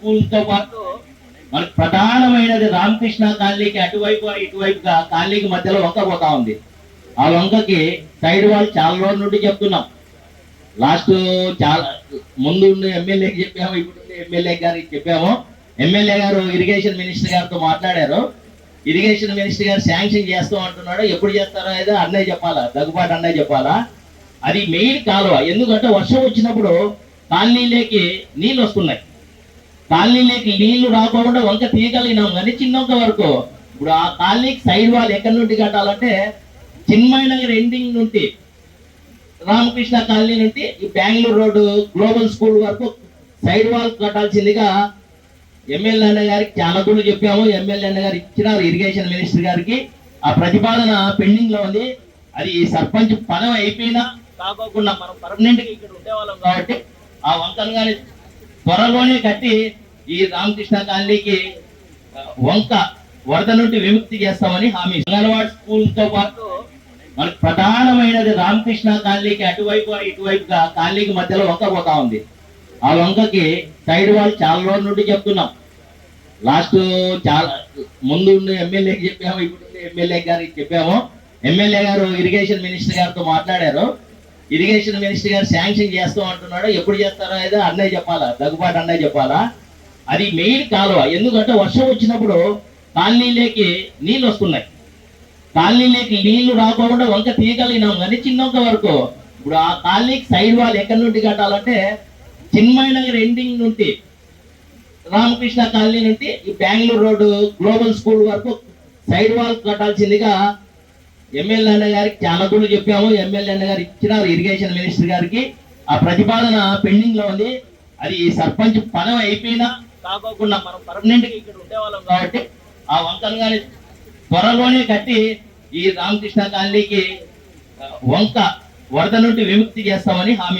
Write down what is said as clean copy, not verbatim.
School తో పాటు మనకు ప్రధానమైనది రామకృష్ణ కాలనీకి అటువైపు ఇటువైపుగా కాలనీకి మధ్యలో వంక పోతా ఉంది. ఆ వంకకి సైడ్ వాళ్ళు చాలా రోజుల నుండి చెప్తున్నాం. లాస్ట్ చాలా ముందు ఎమ్మెల్యేకి చెప్పాము, ఇప్పుడు ఎమ్మెల్యే గారికి చెప్పాము. ఎమ్మెల్యే గారు ఇరిగేషన్ మినిస్టర్ గారితో మాట్లాడారు. ఇరిగేషన్ మినిస్టర్ గారు శాంక్షన్ చేస్తాం అంటున్నాడు. ఎప్పుడు చేస్తారో ఏదో అన్నయ్య చెప్పాలా, దగ్గుబాటు అన్నయ్య చెప్పాలా. అది మెయిన్ కాలువ. ఎందుకంటే వర్షం వచ్చినప్పుడు కాలనీలోకి నీళ్ళు వస్తున్నాయి. కాలనీలోకి నీళ్లు రాకుండా వంక తీయగలిగినాం, కానీ చిన్నొక్క వరకు. ఇప్పుడు ఆ కాలనీకి సైడ్ వాల్ ఎక్కడి నుండి కట్టాలంటే చిన్మయ నగర్ ఎండింగ్ నుండి రామకృష్ణ కాలనీ నుండి ఈ బెంగళూరు రోడ్డు గ్లోబల్ స్కూల్ వరకు సైడ్ వాల్ కట్టాల్సిందిగా ఎమ్మెల్యే అన్న గారికి చాలా దూరం చెప్పాము. ఎమ్మెల్యే అన్న గారు ఇచ్చినారు ఇరిగేషన్ మినిస్టర్ గారికి. ఆ ప్రతిపాదన పెండింగ్ లో ఉంది. అది సర్పంచ్ పదవి అయిపోయినా కాకోకుండా మనం పర్మనెంట్ గా ఇక్కడ ఉండేవాళ్ళం కాబట్టి ఆ వంకను కానీ త్వరలోనే కట్టి ఈ రామకృష్ణ కాలనీకి వంక వరద నుండి విముక్తి చేస్తామని హామీ. అంగన్వాడీ స్కూల్ తో పాటు మనకు ప్రధానమైనది రామకృష్ణ కాలనీకి అటువైపు ఇటువైపుగా కాలనీకి మధ్యలో వంక పోతా ఉంది. ఆ వంకకి సైడ్ వాళ్ళు చాలా రోజుల నుండి చెప్తున్నాం. లాస్ట్ చాలా ముందు ఎమ్మెల్యేకి చెప్పాము, ఇప్పుడు ఎమ్మెల్యే గారికి చెప్పాము. ఎమ్మెల్యే గారు ఇరిగేషన్ మినిస్టర్ గారితో మాట్లాడారు. ఇరిగేషన్ మినిస్టర్ గారు శాంక్షన్ చేస్తాం అంటున్నాడు. ఎప్పుడు చేస్తారో ఏదో అన్నయ్య చెప్పాలా, దగ్గుబాటు అన్నయ్య చెప్పాలా. అది మెయిన్ కాలువ. ఎందుకంటే వర్షం వచ్చినప్పుడు కాలనీలోకి నీళ్ళు వస్తున్నాయి. కాలనీలోకి నీళ్లు రాకుండా వంక తీయగలిగినాం, కానీ చిన్నొక్క వరకు. ఇప్పుడు ఆ కాలనీకి సైడ్ వాల్ ఎక్కడి నుండి కట్టాలంటే చిన్మయ నగర్ ఎండింగ్ నుండి రామకృష్ణ కాలనీ నుండి ఈ బెంగళూరు రోడ్డు గ్లోబల్ స్కూల్ వరకు సైడ్ వాల్ కట్టాల్సిందిగా ఎమ్మెల్యే అన్న గారికి చాలా దూరం చెప్పాము. ఎమ్మెల్యే అన్న గారు ఇచ్చినారు ఇరిగేషన్ మినిస్టర్ గారికి. ఆ ప్రతిపాదన పెండింగ్ లో ఉంది. అది సర్పంచ్ పదవి అయిపోయినా కాకోకుండా మనం పర్మనెంట్ గా ఇక్కడ ఉండేవాళ్ళం కాబట్టి ఆ వంకను కానీ త్వరలోనే కట్టి ఈ రామకృష్ణ కాలనీకి వంక వరద నుండి విముక్తి చేస్తామని హామీ.